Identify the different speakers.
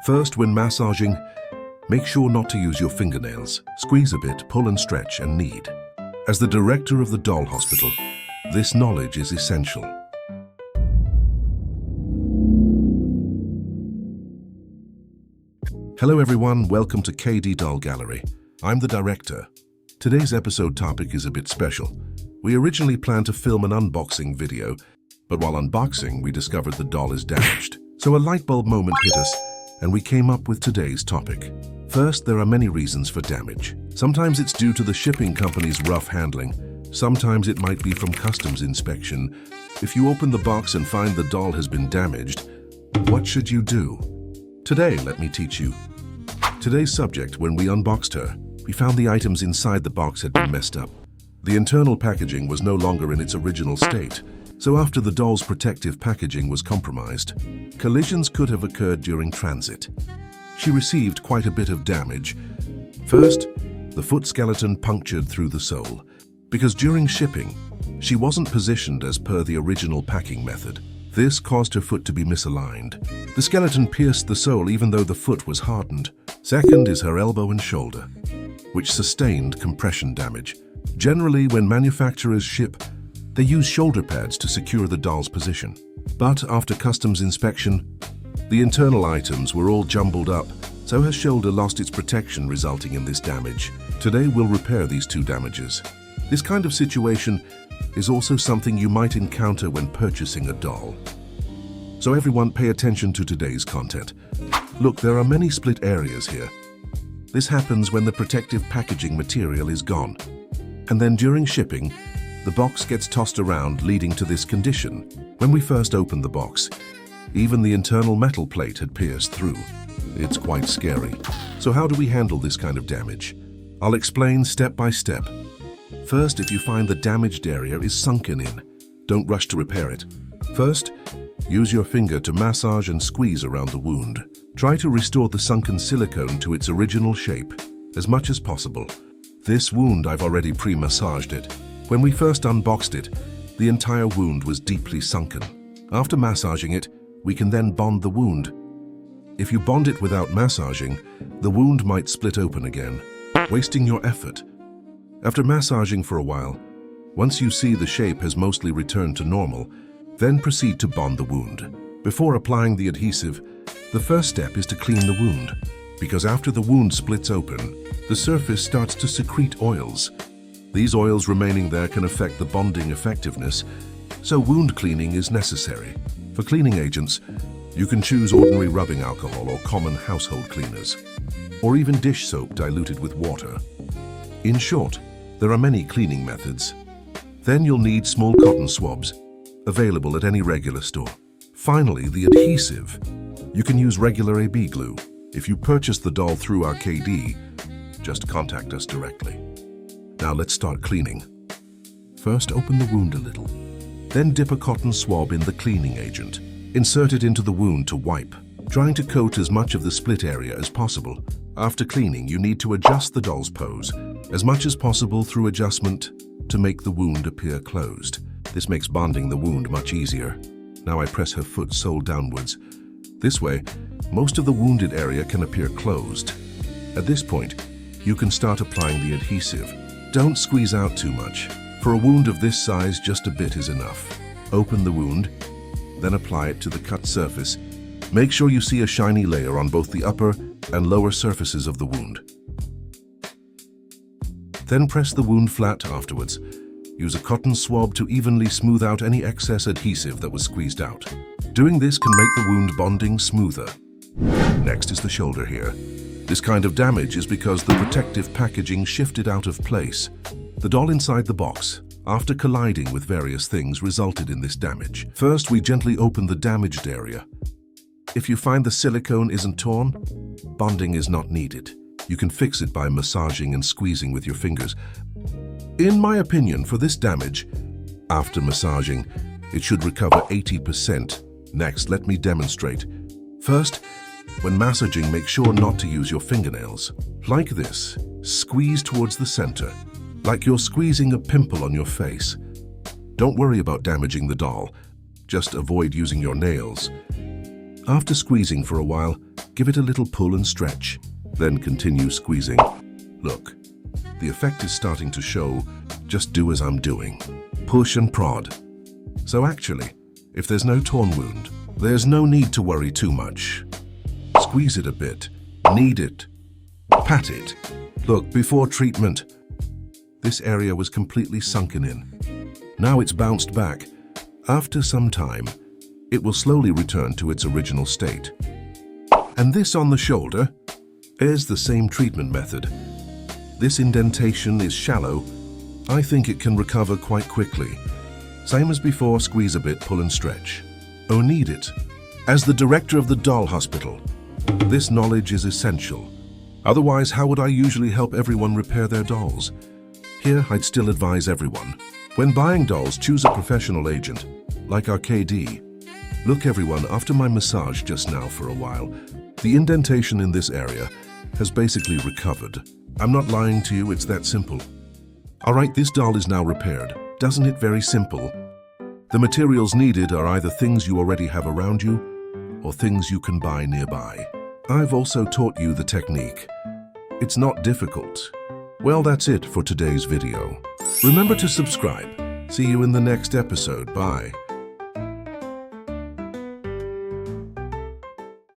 Speaker 1: First, when massaging, make sure not to use your fingernails. Squeeze a bit, pull and stretch, and knead. As the director of the doll hospital, this knowledge is essential. Hello everyone, welcome to KD Doll Gallery. I'm the director. Today's episode topic is a bit special. We originally planned to film an unboxing video, but while unboxing, we discovered the doll is damaged. So a light bulb moment hit us, and we came up with today's topic. First, there are many reasons for damage. Sometimes it's due to the shipping company's rough handling. Sometimes it might be from customs inspection. If you open the box and find the doll has been damaged, what should you do? Today, let me teach you. Today's subject, when we unboxed her, we found the items inside the box had been messed up. The internal packaging was no longer in its original state, so after the doll's protective packaging was compromised, collisions could have occurred during transit. She received quite a bit of damage. First, the foot skeleton punctured through the sole, because during shipping, she wasn't positioned as per the original packing method. This caused her foot to be misaligned. The skeleton pierced the sole even though the foot was hardened. Second is her elbow and shoulder, which sustained compression damage. Generally, when manufacturers ship, they use shoulder pads to secure the doll's position. But after customs inspection, the internal items were all jumbled up, so her shoulder lost its protection, resulting in this damage. Today, we'll repair these two damages. This kind of situation is also something you might encounter when purchasing a doll. So everyone, pay attention to today's content. Look, there are many split areas here. This happens when the protective packaging material is gone. And then during shipping, the box gets tossed around, leading to this condition. When we first opened the box, even the internal metal plate had pierced through. It's quite scary. So how do we handle this kind of damage? I'll explain step by step. First, if you find the damaged area is sunken in, don't rush to repair it. First, use your finger to massage and squeeze around the wound. Try to restore the sunken silicone to its original shape as much as possible. This wound, I've already pre-massaged it. When we first unboxed it, the entire wound was deeply sunken. After massaging it, we can then bond the wound. If you bond it without massaging, the wound might split open again, wasting your effort. After massaging for a while, once you see the shape has mostly returned to normal, then proceed to bond the wound. Before applying the adhesive, the first step is to clean the wound, because after the wound splits open, the surface starts to secrete oils. These oils remaining there can affect the bonding effectiveness, so wound cleaning is necessary. For cleaning agents, you can choose ordinary rubbing alcohol or common household cleaners, or even dish soap diluted with water. In short, there are many cleaning methods. Then you'll need small cotton swabs, available at any regular store. Finally, the adhesive. You can use regular AB glue. If you purchase the doll through our KD, just contact us directly. Now let's start cleaning. First, open the wound a little. Then dip a cotton swab in the cleaning agent. Insert it into the wound to wipe, trying to coat as much of the split area as possible. After cleaning, you need to adjust the doll's pose as much as possible through adjustment to make the wound appear closed. This makes bonding the wound much easier. Now I press her foot sole downwards. This way, most of the wounded area can appear closed. At this point, you can start applying the adhesive. Don't squeeze out too much. For a wound of this size, just a bit is enough. Open the wound, then apply it to the cut surface. Make sure you see a shiny layer on both the upper and lower surfaces of the wound. Then press the wound flat afterwards. Use a cotton swab to evenly smooth out any excess adhesive that was squeezed out. Doing this can make the wound bonding smoother. Next is the shoulder here. This kind of damage is because the protective packaging shifted out of place. The doll inside the box, after colliding with various things, resulted in this damage. First, we gently open the damaged area. If you find the silicone isn't torn, bonding is not needed. You can fix it by massaging and squeezing with your fingers. In my opinion, for this damage, after massaging, it should recover 80%. Next, let me demonstrate. First, when massaging, make sure not to use your fingernails. Like this, squeeze towards the center, like you're squeezing a pimple on your face. Don't worry about damaging the doll, just avoid using your nails. After squeezing for a while, Give it a little pull and stretch, then continue squeezing. Look, the effect is starting to show. Just do as I'm doing. Push and prod. So actually, if there's no torn wound, there's no need to worry too much. Squeeze it a bit, knead it, pat it. Look, before treatment, this area was completely sunken in. Now it's bounced back. After some time, it will slowly return to its original state. And this on the shoulder is the same treatment method. This indentation is shallow. I think it can recover quite quickly. Same as before, squeeze a bit, pull and stretch. Oh, knead it. As the director of the doll hospital, this knowledge is essential. Otherwise, how would I usually help everyone repair their dolls? Here, I'd still advise everyone. When buying dolls, choose a professional agent, like our KD. Look everyone, after my massage just now for a while, the indentation in this area has basically recovered. I'm not lying to you, it's that simple. Alright, this doll is now repaired. Doesn't it very simple? The materials needed are either things you already have around you or things you can buy nearby. I've also taught you the technique. It's not difficult. Well, that's it for today's video. Remember to subscribe. See you in the next episode. Bye.